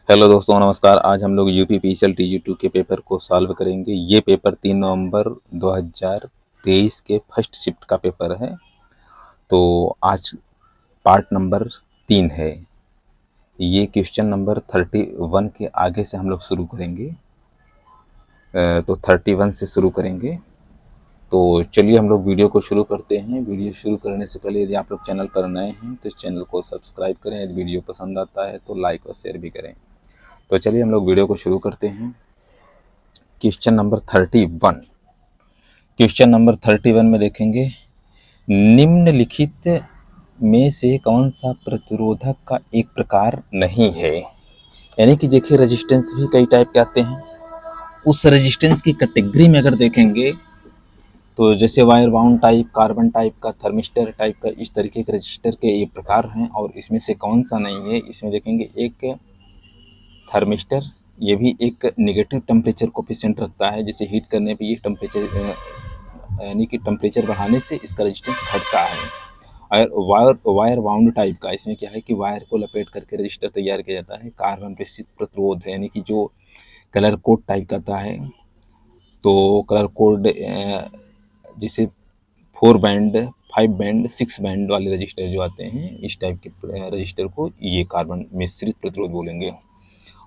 Hello दोस्तों, नमस्कार। आज हम लोग यूपी पीसीएल टीजी 2 के पेपर को सॉल्व करेंगे। ये पेपर 3 नवंबर 2023 के फर्स्ट शिफ्ट का पेपर है। तो आज पार्ट नंबर 3 है। ये क्वेश्चन नंबर 31 के आगे से हम लोग शुरू करेंगे। तो 31 से शुरू करेंगे। तो चलिए हम लोग वीडियो को शुरू करते हैं। वीडियो शुरू करने से पहले यदि आप लोग चैनल पर नए हैं तो इस चैनल को सब्सक्राइब करें। यदि वीडियो पसंद आता है तो लाइक और शेयर भी करें। तो चलिए हम लोग वीडियो को शुरू करते हैं। Question number 31। क्वेश्चन नंबर 31 में देखेंगे, निम्नलिखित में से कौन सा प्रतिरोधक का एक प्रकार नहीं है। यानी कि देखिए, रेजिस्टेंस भी कई टाइप के आते हैं। उस रेजिस्टेंस की कैटेगरी में अगर देखेंगे तो जैसे wire bound type, carbon type का, थर्मिस्टर टाइप का, इस तरीके के रजिस्टर के ये प्रकार हैं। और इसमें से कौन सा नहीं है, इसमें देखेंगे एक थर्मिस्टर, ये भी एक नेगेटिव टेम्परेचर कोफिशिएंट रखता है। जैसे हीट करने पे ये टेम्परेचर यानी कि टेम्परेचर बढ़ाने से इसका रेजिस्टेंस घटता है। और वायर बाउंड टाइप का, इसमें क्या है कि वायर को लपेट करके रजिस्टर तैयार किया जाता है। कार्बन प्रेषित प्रतिरोध है, यानी कि जो कलर कोड टाइप का आता है। तो कलर कोड जिसे 4 बैंड, 5 बैंड, 6 बैंड वाले रजिस्टर जो आते हैं, इस टाइप के रजिस्टर को ये कार्बन मिश्रित प्रतिरोध बोलेंगे।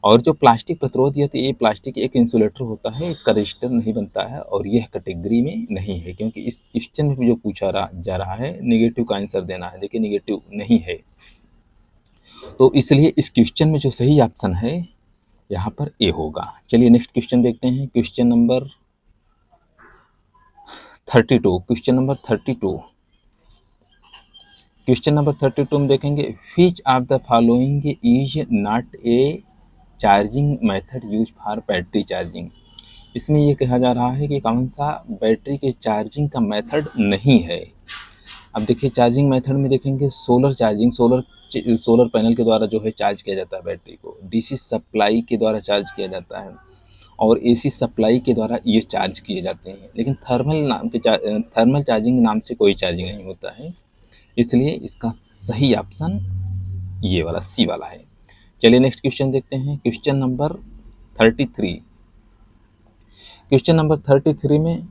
और जो प्लास्टिक प्रतिरोध, ये प्लास्टिक एक इंसुलेटर होता है, इसका रजिस्टर नहीं बनता है और यह कैटेगरी में नहीं है। क्योंकि इस क्वेश्चन में भी जो पूछा जा रहा है, नेगेटिव का आंसर देना है। देखिए, नेगेटिव नहीं है, तो इसलिए इस क्वेश्चन में जो सही ऑप्शन है यहाँ पर ए होगा। चलिए नेक्स्ट क्वेश्चन देखते हैं। Question number 32। Question number 32। Question number 32 में देखेंगे, which of the following is not a charging method use for battery charging. इसमें ये कहा जा रहा है कि कौन सा बैटरी के चार्जिंग का मेथड नहीं है। अब देखिए, चार्जिंग मेथड में देखेंगे सोलर चार्जिंग, सोलर पैनल के द्वारा जो है चार्ज किया जाता है बैटरी को। डीसी सप्लाई के द्वारा चार्ज किया जाता है और एसी सप्लाई के द्वारा ये चार्ज किए जाते हैं। लेकिन थर्मल चार्जिंग नाम से कोई चार्जिंग नहीं होता है। इसलिए इसका सही ऑप्शन ये वाला सी वाला है। चलिए नेक्स्ट क्वेश्चन देखते हैं। Question number 33। क्वेश्चन नंबर 33 में,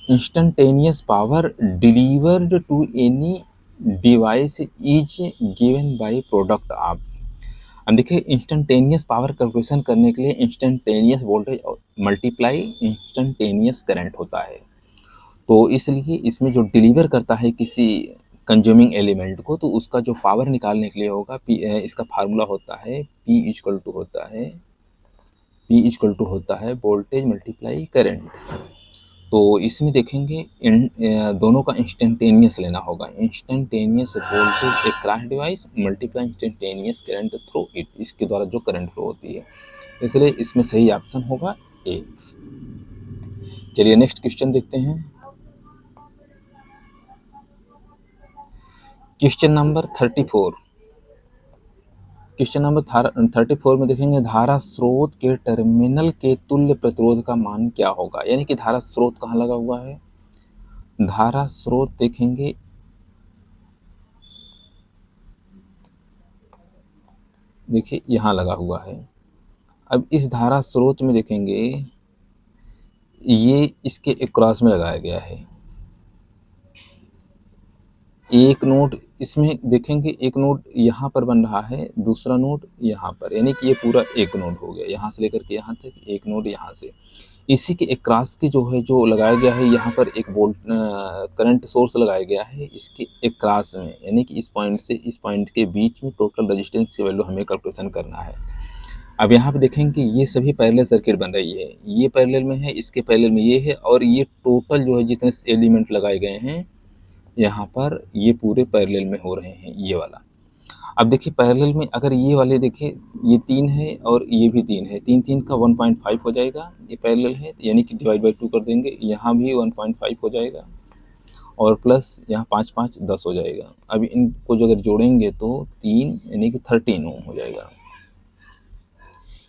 instantaneous power delivered to any device is given by product of. अब देखिए, इंस्टेंटेनियस पावर कैलकुलेशन करने के लिए instantaneous voltage multiply instantaneous current होता है। तो इसलिए इसमें जो डिलीवर करता है किसी कंज्यूमिंग एलिमेंट को, तो उसका जो पावर निकालने के लिए होगा, इसका फार्मूला होता है P इक्वल टू होता है वोल्टेज मल्टीप्लाई करंट। तो इसमें देखेंगे दोनों का इंस्टेंटेनियस लेना होगा। Instantaneous voltage across device multiply instantaneous current through it, इसके द्वारा जो करंट फ्लो होती है। इसलिए इसमें सही ऑप्शन होगा ए। चलिए नेक्स्ट क्वेश्चन देखते हैं। Question number 34। क्वेश्चन नंबर 34 में देखेंगे, धारा स्रोत के टर्मिनल के तुल्य प्रतिरोध का मान क्या होगा। यानी कि धारा स्रोत कहाँ लगा हुआ है, धारा स्रोत देखेंगे देखिए यहाँ लगा हुआ है। अब इस धारा स्रोत में देखेंगे, ये इसके अक्रॉस में लगाया गया है। एक नोड इसमें देखेंगे, एक नोड यहाँ पर बन रहा है, दूसरा नोड यहाँ पर, यानी कि ये पूरा एक नोड हो गया। यहाँ से लेकर के यहाँ तक एक नोड यहाँ से, इसी के अक्रॉस के जो है जो लगाया गया है, यहाँ पर एक वोल्ट करंट सोर्स लगाया गया है इसके अक्रॉस में। यानी कि इस पॉइंट से इस पॉइंट के बीच में टोटल रेजिस्टेंस की वैल्यू हमें कैलकुलेशन करना है। अब यहाँ पे देखेंगे ये सभी पैरेलल सर्किट बन रही है, ये पैरेलल में है, इसके पैरेलल में ये है, और ये टोटल जो है जितने एलिमेंट लगाए गए हैं यहाँ पर, ये पूरे पैरेलल में हो रहे हैं, ये वाला। अब देखिए पैरेलल में अगर ये वाले देखिए, ये 3 है और ये भी 3 है, 3 का 1.5 हो जाएगा। ये पैरेलल है, यानी कि डिवाइड बाई 2 कर देंगे, यहाँ भी 1.5 हो जाएगा और प्लस यहाँ 5 10 हो जाएगा। अब इनको जो अगर जोड़ेंगे तो 3 यानी कि 13 ओम हो जाएगा।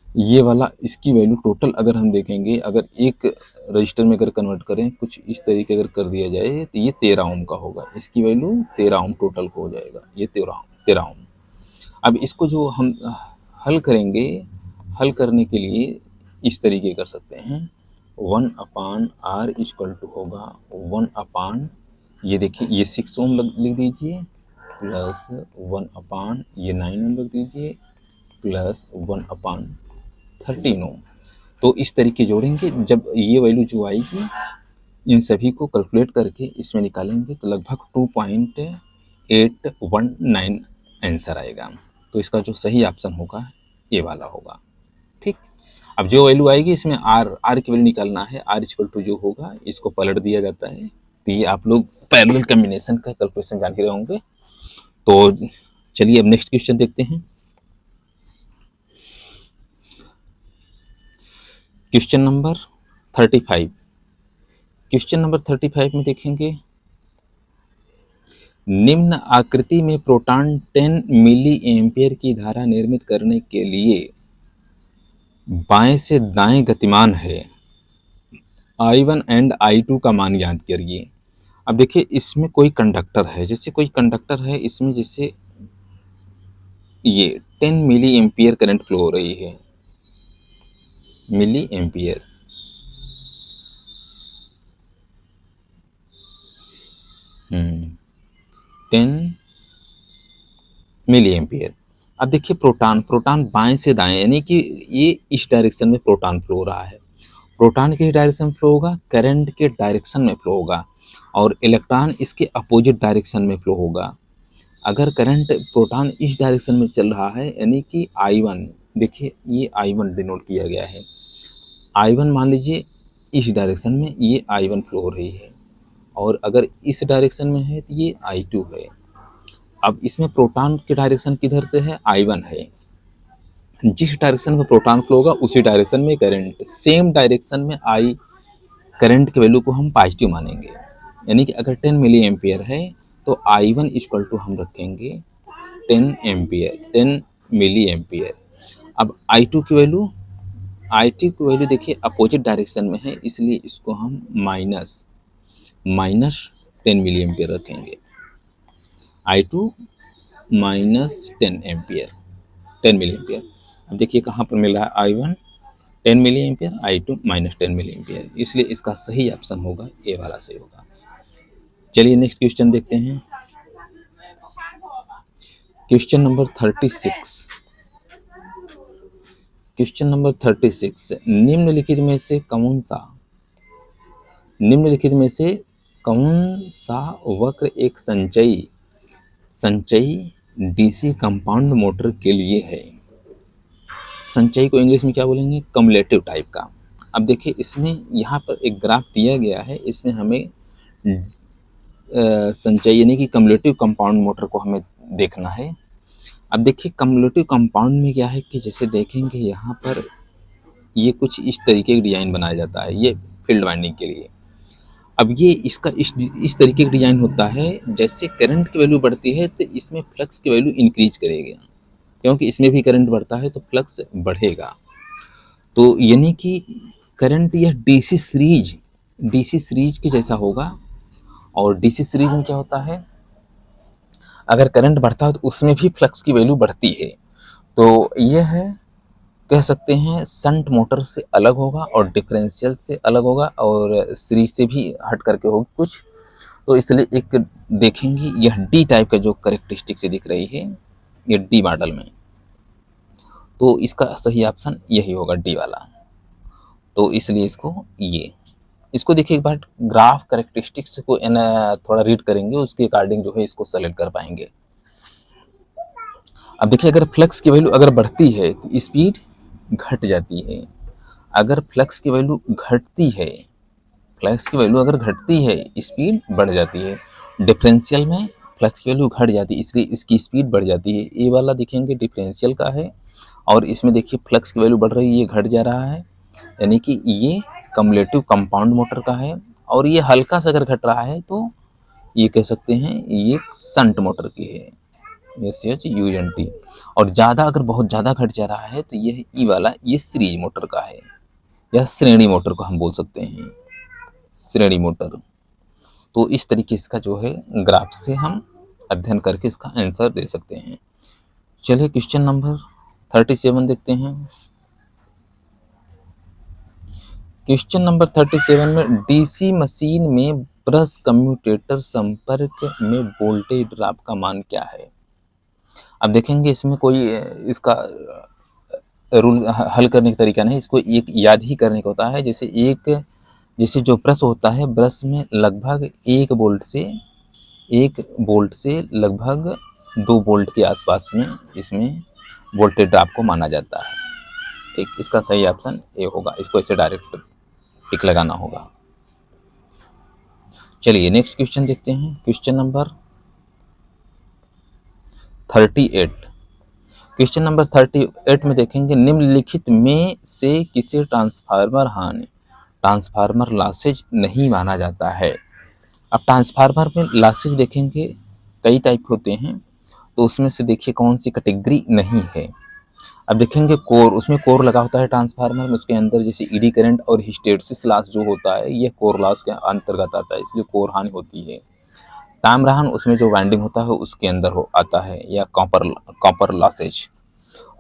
ये वाला इसकी वैल्यू टोटल अगर हम देखेंगे, अगर एक रजिस्टर में अगर कन्वर्ट करें कुछ इस तरीके अगर कर दिया जाए, तो ये 13 ओम का होगा। इसकी वैल्यू 13 ओम टोटल को हो जाएगा, ये 13 ओम। अब इसको जो हम हल हल करने के लिए इस तरीके कर सकते हैं, 1/r इक्वल टू होगा 1/, ये देखिए ये 6 ओम लिख दीजिए, प्लस 1/, ये 9 ओम लिख दीजिए, प्लस 1/13 ओम। तो इस तरीके जोड़ेंगे, जब ये वैल्यू जो आएगी इन सभी को कैलकुलेट करके इसमें निकालेंगे तो लगभग 2.819 आंसर आएगा। तो इसका जो सही ऑप्शन होगा ये वाला होगा। ठीक, अब जो वैल्यू आएगी इसमें आर की वैल्यू निकालना है। आर इक्वल टू जो होगा इसको पलट दिया जाता है। तो ये आप लोग पैरेलल कॉम्बिनेशन का कैलकुलेशन जान ही रहे होंगे। तो चलिए अब नेक्स्ट क्वेश्चन देखते हैं। Question number 35। क्वेश्चन नंबर 35 में देखेंगे, निम्न आकृति में प्रोटॉन 10 मिली एम्पियर की धारा निर्मित करने के लिए बाएं से दाएं गतिमान है। I1 एंड I2 का मान ज्ञात करिए। अब देखिए इसमें कोई कंडक्टर है, जैसे कोई कंडक्टर है इसमें, जैसे ये 10 मिली एम्पियर करंट फ्लो हो रही है, मिली एम्पियर। 10 milli ampere. अब देखिए प्रोटॉन बाएं से दाएं, यानी कि ये इस डायरेक्शन में प्रोटॉन फ्लो हो रहा है। प्रोटॉन के डायरेक्शन में फ्लो होगा, करंट के डायरेक्शन में फ्लो होगा, और इलेक्ट्रॉन इसके अपोजिट डायरेक्शन में फ्लो होगा। अगर करंट प्रोटॉन इस डायरेक्शन में चल रहा है, यानी कि I1, देखिए ये I1 डिनोट किया गया है। I1 मान लीजिए इस डायरेक्शन में ये I1 फ्लो हो रही है, और अगर इस डायरेक्शन में है तो ये I2 है। अब इसमें प्रोटॉन के डायरेक्शन किधर से है, I1 है। जिस डायरेक्शन में प्रोटॉन फ्लो होगा उसी डायरेक्शन में करंट, सेम डायरेक्शन में करंट के वैल्यू को हम पॉजिटिव मानेंगे। यानी कि अगर 10 मिली एम्पियर है तो I1 इक्वल टू हम रखेंगे 10 एम्पियर, 10 मिली एम्पियर। अब I2 की वैल्यू देखिए अपोजिट डायरेक्शन में है, इसलिए इसको हम माइनस 10 मिली एम्पियर रखेंगे। I2 minus 10 ampere, 10 milli ampere. अब देखिए कहाँ पर मिला है, I1 10 milli ampere, I2 minus 10 milli ampere, इसलिए इसका सही ऑप्शन होगा ए वाला सही होगा। चलिए नेक्स्ट क्वेश्चन देखते हैं। Question number 36। क्वेश्चन नंबर 36, निम्नलिखित में से कौन सा वक्र एक संचयी डीसी कंपाउंड मोटर के लिए है। संचयी को इंग्लिश में क्या बोलेंगे, कम्युलेटिव टाइप का। अब देखिए इसमें यहाँ पर एक ग्राफ दिया गया है, इसमें हमें संचयी यानी कि कम्युलेटिव कंपाउंड मोटर को हमें देखना है। अब देखिए कम्युलेटिव कंपाउंड में क्या है कि जैसे देखेंगे यहाँ पर ये कुछ इस तरीके का डिज़ाइन बनाया जाता है, ये फील्ड वाइंडिंग के लिए। अब ये इसका इस तरीके का डिज़ाइन होता है, जैसे करंट की वैल्यू बढ़ती है तो इसमें फ्लक्स की वैल्यू इंक्रीज करेगा, क्योंकि इसमें भी करंट बढ़ता है तो फ्लक्स बढ़ेगा। तो यानी कि करंट यह डीसी सीरीज के जैसा होगा। और डीसी सीरीज में क्या होता है, अगर करंट बढ़ता है तो उसमें भी फ्लक्स की वैल्यू बढ़ती है। तो यह है, कह सकते हैं शंट मोटर से अलग होगा और डिफरेंशियल से अलग होगा और सीरीज से भी हट करके होगी कुछ। तो इसलिए एक देखेंगे यह डी टाइप का जो करेक्टरिस्टिक से दिख रही है, ये डी मॉडल में, तो इसका सही ऑप्शन यही होगा डी वाला। तो इसलिए इसको देखिए एक बार ग्राफ करेक्टरिस्टिक्स को थोड़ा रीड करेंगे, उसके अकॉर्डिंग जो है इसको सेलेक्ट कर पाएंगे। अब देखिए अगर फ्लक्स की वैल्यू अगर बढ़ती है तो स्पीड घट जाती है, अगर फ्लक्स की वैल्यू अगर घटती है स्पीड बढ़ जाती है। डिफरेंशियल में फ्लक्स की वैल्यू घट जाती है इसलिए इसकी स्पीड बढ़ जाती है। ये वाला देखेंगे डिफरेंशियल का है, और इसमें देखिए फ्लक्स की वैल्यू बढ़ रही है, ये घट जा रहा है, यानी कि ये कम्युलेटिव कंपाउंड मोटर का है। और ये हल्का सा अगर घट रहा है तो ये कह सकते हैं ये शंट मोटर की है, SHUNT। और ज़्यादा अगर बहुत ज़्यादा घट जा रहा है तो यह ई वाला ये सीरीज मोटर का है, या श्रेणी मोटर को हम बोल सकते हैं, श्रेणी मोटर। तो इस तरीके से इसका जो है ग्राफ से हम अध्ययन करके इसका आंसर दे सकते हैं। चलिए क्वेश्चन नंबर 37 देखते हैं। क्वेश्चन नंबर 37 में डीसी मशीन में ब्रश कम्यूटेटर संपर्क में वोल्टेज ड्रॉप का मान क्या है। अब देखेंगे इसमें कोई इसका रूल हल करने का तरीका नहीं, इसको एक याद ही करने का होता है। जैसे जो ब्रश होता है, ब्रश में लगभग 1 वोल्ट से लगभग 2 वोल्ट के आसपास में इसमें वोल्टेज ड्रॉप को माना जाता है। ठीक, इसका सही ऑप्शन ए होगा। इसको ऐसे डायरेक्ट टिक लगाना होगा। चलिए नेक्स्ट क्वेश्चन देखते हैं। Question number 38। क्वेश्चन नंबर 38 में देखेंगे निम्नलिखित में से किसे ट्रांसफार्मर लॉसेज नहीं माना जाता है। अब ट्रांसफार्मर में लॉसेज देखेंगे कई टाइप होते हैं, तो उसमें से देखिए कौन सी कैटेगरी नहीं है। अब देखेंगे कोर, उसमें कोर लगा होता है ट्रांसफार्मर में, उसके अंदर जैसे ईडी करंट और हिस्टेरेसिस लॉस जो होता है ये कोर लॉस के अंतर्गत आता है, इसलिए कोर हानि होती है। ताम्रहान, उसमें जो वाइंडिंग होता है उसके अंदर आता है, या कॉपर लॉसेज।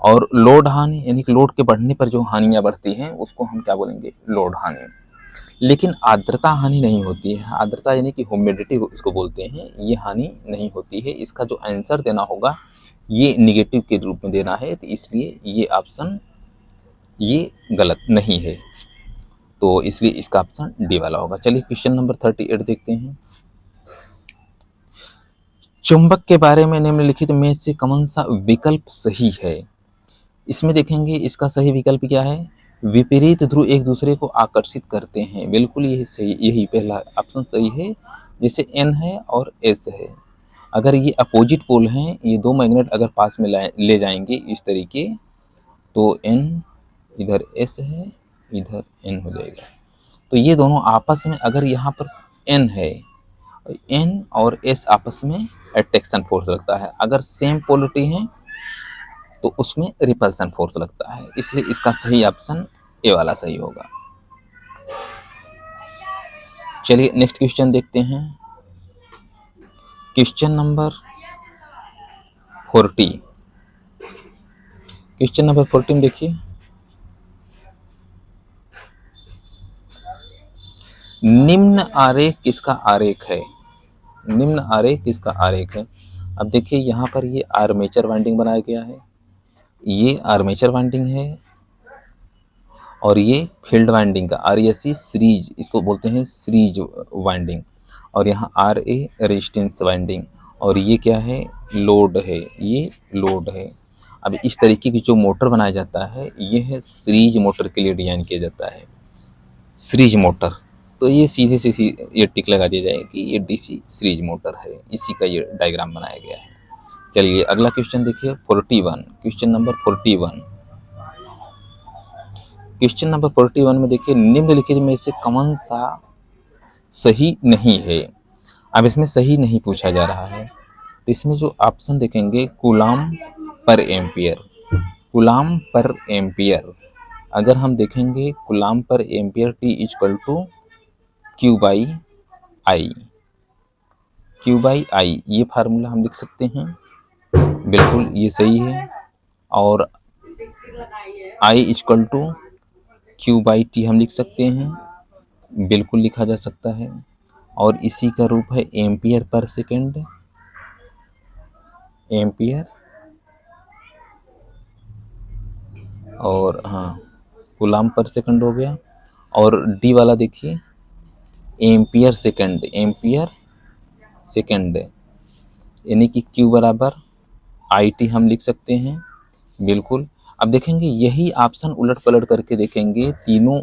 और लोड हानि यानी कि लोड के बढ़ने पर जो हानियाँ बढ़ती हैं उसको हम क्या बोलेंगे, लोड हानि। लेकिन आर्द्रता हानि नहीं होती है। आर्द्रता यानी कि ह्यूमिडिटी इसको बोलते हैं, ये हानि नहीं होती है। इसका जो आंसर देना होगा ये निगेटिव के रूप में देना है, तो इसलिए ये ऑप्शन ये गलत नहीं है, तो इसलिए इसका ऑप्शन डी वाला होगा। चलिए क्वेश्चन नंबर 38 देखते हैं। चुंबक के बारे में निम्नलिखित में से कौन सा विकल्प सही है। इसमें देखेंगे इसका सही विकल्प क्या है, विपरीत ध्रुव एक दूसरे को आकर्षित करते हैं। बिल्कुल यही सही, यही पहला ऑप्शन सही है। जैसे एन है और एस है, अगर ये अपोजिट पोल हैं, ये दो मैग्नेट अगर पास में ले जाएंगे इस तरीके, तो एन इधर एस है, इधर एन हो जाएगा। तो ये दोनों आपस में अगर यहाँ पर एन है, एन और एस आपस में अट्रैक्शन फोर्स लगता है। अगर सेम पोलरिटी है तो उसमें रिपल्सन फोर्स लगता है, इसलिए इसका सही ऑप्शन ए वाला सही होगा। चलिए नेक्स्ट क्वेश्चन देखते हैं। Question number 40। क्वेश्चन नंबर 40 में देखिए, निम्न आरेख किसका आरेख है। निम्न आरेख किसका आरेख है। अब देखिए यहाँ पर ये आर्मेचर वाइंडिंग बनाया गया है, ये आर्मेचर वाइंडिंग है, और ये फील्ड वाइंडिंग का RSC सीरीज, इसको बोलते हैं सीरीज वाइंडिंग। और यहाँ RA रेजिस्टेंस वाइंडिंग, और ये क्या है, लोड है, ये लोड है। अब इस तरीके की जो मोटर बनाया जाता है ये है सीरीज मोटर के लिए डिजाइन किया जाता है, सीरीज मोटर। तो ये सीधे से ये टिक लगा दिया जाए कि ये DC सीरीज मोटर है, इसी का ये डायग्राम बनाया गया है। चलिए अगला क्वेश्चन देखिए 41। Question number 41। क्वेश्चन नंबर 41 में देखिए निम्नलिखित में से कौन सा सही नहीं है। अब इसमें सही नहीं पूछा जा रहा है, तो इसमें जो ऑप्शन देखेंगे coulomb per ampere, coulomb per ampere. अगर हम देखेंगे coulomb per ampere T equal to Q by I, Q by I, ये फार्मूला हम लिख सकते हैं, बिल्कुल ये सही है। और I equal to Q by T हम लिख सकते हैं, बिल्कुल लिखा जा सकता है। और इसी का रूप है एम्पियर पर सेकेंड, एम्पियर, और हाँ कूलाम पर सेकंड हो गया। और डी वाला देखिए एम्पियर सेकंड, एम्पियर सेकंड, यानी कि Q बराबर IT हम लिख सकते हैं, बिल्कुल। अब देखेंगे यही ऑप्शन उलट पलट करके देखेंगे, तीनों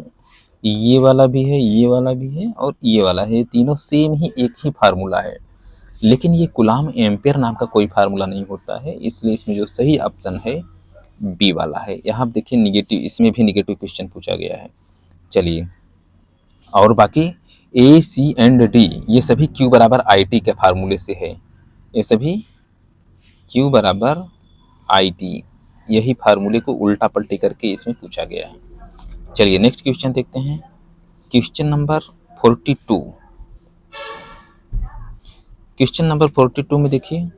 ये वाला भी है, ये वाला भी है, और ये वाला है, तीनों सेम ही एक ही फार्मूला है। लेकिन ये कूलाम एम्पियर नाम का कोई फार्मूला नहीं होता है, इसलिए इसमें जो सही ऑप्शन है बी वाला है। यहाँ देखिए निगेटिव, इसमें भी निगेटिव क्वेश्चन पूछा गया है। चलिए और बाकी A, C एंड D ये सभी Q बराबर IT के फार्मूले से है, ये सभी Q बराबर IT, यही फार्मूले को उल्टा पलटी करके इसमें पूछा गया है। चलिए नेक्स्ट क्वेश्चन देखते हैं। Question number 42। क्वेश्चन नंबर 42 में देखिए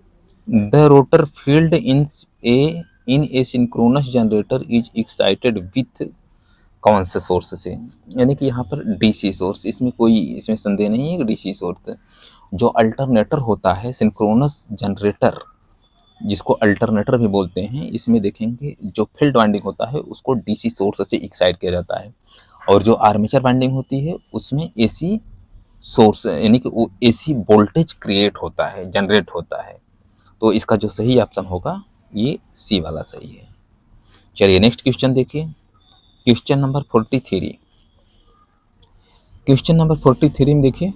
the rotor field in a synchronous generator is excited with कौन से सोर्स से, यानी कि यहाँ पर डीसी सोर्स, इसमें संदेह नहीं है कि डीसी सोर्स। जो अल्टरनेटर होता है, सिंक्रोनस जनरेटर, जिसको अल्टरनेटर भी बोलते हैं, इसमें देखेंगे जो फील्ड वाइंडिंग होता है उसको डीसी सोर्स से एक्साइट किया जाता है, और जो आर्मेचर वाइंडिंग होती है उसमें एसी सोर्स, यानी कि वो एसी वोल्टेज क्रिएट होता है, जनरेट होता है। तो इसका जो सही ऑप्शन होगा ये सी वाला सही है। चलिए नेक्स्ट क्वेश्चन देखिए, क्वेश्चन नंबर 43। क्वेश्चन नंबर 43 में देखिए,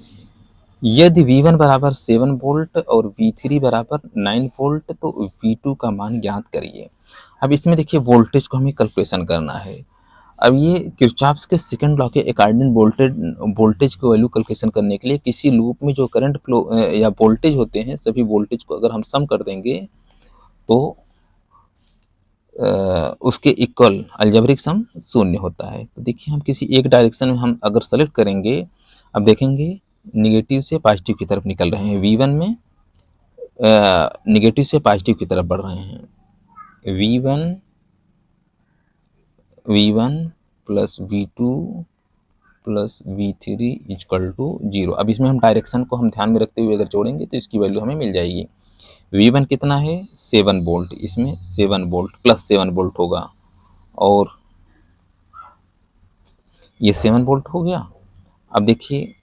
यदि V1 बराबर 7 वोल्ट और V3 बराबर 9 वोल्ट तो V2 का मान ज्ञात करिए। अब इसमें देखिए वोल्टेज को हमें कैलकुलेशन करना है। अब ये किरचॉफ्स के सेकंड लॉ के अकॉर्डिंग वोल्टेज की वैल्यू कैलकुलेशन करने के लिए किसी लूप में जो करंट फ्लो या वोल्टेज होते हैं, सभी वोल्टेज को अगर हम सम कर देंगे तो उसके इक्वल अलजेब्रिक सम 0 होता है। तो देखिए हम किसी एक डायरेक्शन में हम अगर सेलेक्ट करेंगे, अब देखेंगे निगेटिव से पॉजिटिव की तरफ निकल रहे हैं, V1 में निगेटिव से पॉजिटिव की तरफ बढ़ रहे हैं, V1 plus V2 plus V3 equal to 0। अब इसमें हम डायरेक्शन को हम ध्यान में रखते हुए अगर जोड़ेंगे तो इसकी वैल्यू हमें मिल जाएगी। V1 कितना है 7 वोल्ट, इसमें 7 वोल्ट प्लस 7 वोल्ट होगा, और ये 7 वोल्ट हो गया। अब देखिए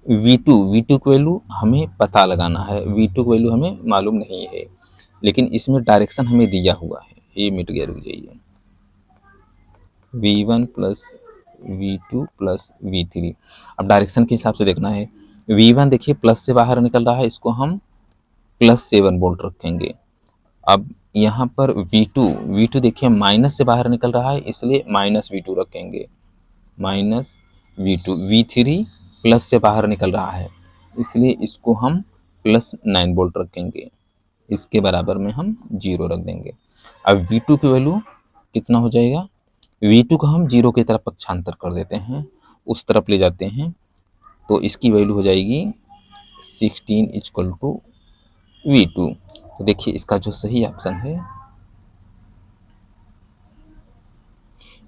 V2 की वैल्यू हमें पता लगाना है, V2 की वैल्यू हमें मालूम नहीं है, लेकिन इसमें डायरेक्शन हमें दिया हुआ है, ये मिट गया, रुक जाइए, V1 plus V2 plus V3। अब डायरेक्शन के हिसाब से देखना है, V1 देखिए प्लस से बाहर निकल रहा है, इसको हम प्लस 7 वोल्ट रखेंगे। अब यहाँ पर V2 देखिए माइनस से बाहर निकल रहा है, इसलिए माइनस V2 रखेंगे, माइनस V2। V3 प्लस से बाहर निकल रहा है, इसलिए इसको हम प्लस 9 वोल्ट रखेंगे, इसके बराबर में हम 0 रख देंगे। अब V2 की वैल्यू कितना हो जाएगा, V2 को हम 0 की तरफ पक्षांतर कर देते हैं, उस तरफ ले जाते हैं, तो इसकी वैल्यू हो जाएगी 16 इक्वल टू V2। तो देखिए इसका जो सही ऑप्शन है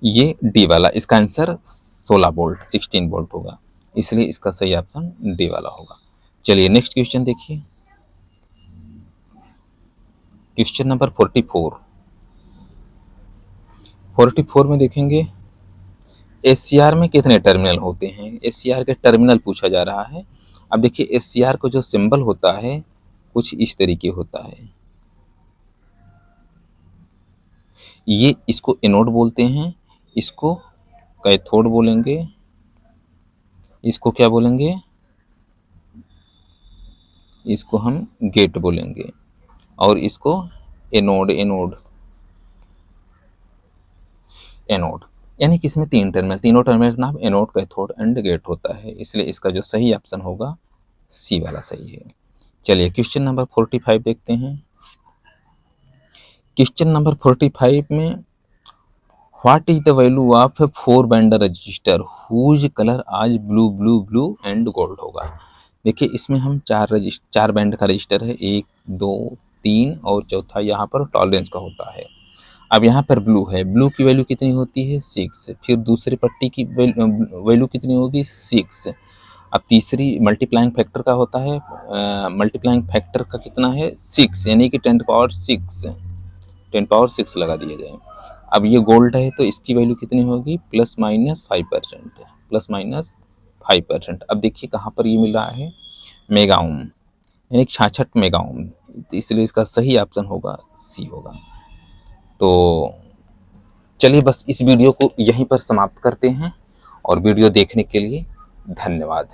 ये डी वाला, इसका आंसर 16 वोल्ट 16 वोल्ट होगा, इसलिए इसका सही ऑप्शन डी वाला होगा। चलिए नेक्स्ट क्वेश्चन देखिए, क्वेश्चन नंबर 44 में देखेंगे SCR में कितने टर्मिनल होते हैं, SCR के टर्मिनल पूछा जा रहा है। अब देखिए SCR को जो सिंबल होता है कुछ इस तरीके होता है, ये इसको एनोड बोलते हैं, इसको कैथोड बोलेंगे, इसको क्या बोलेंगे, इसको हम गेट बोलेंगे, और इसको एनोड यानी कि इसमें तीनों टर्मिनल का नाम एनोड, कैथोड एंड गेट होता है, इसलिए इसका जो सही ऑप्शन होगा सी वाला सही है। चलिए क्वेश्चन नंबर 45 देखते हैं। क्वेश्चन नंबर 45 में what is the value of 4 band resistor whose colour as blue and gold होगा। देखिए इसमें हम 4 बैंड का रजिस्टर है, 1 2 3 और चौथा यहाँ पर टॉलरेंस का होता है। अब यहाँ पर ब्लू है, ब्लू की वैल्यू कितनी होती है 6, फिर दूसरी पट्टी की वैल्यू कितनी होगी 6। अब तीसरी मल्टीप्लाइंग फैक्टर का होता है, मल्टीप्लाइंग फैक्टर का कितना है 6, यानी कि 10 पावर 6 लगा दिया जाए। अब ये गोल्ड है तो इसकी वैल्यू कितनी होगी +-5%। अब देखिए कहाँ पर ये मिल रहा है मेगा ओम, यानी 66 मेगा ओम, इसलिए इसका सही ऑप्शन होगा सी होगा। तो चलिए बस इस वीडियो को यहीं पर समाप्त करते हैं, और वीडियो देखने के लिए धन्यवाद।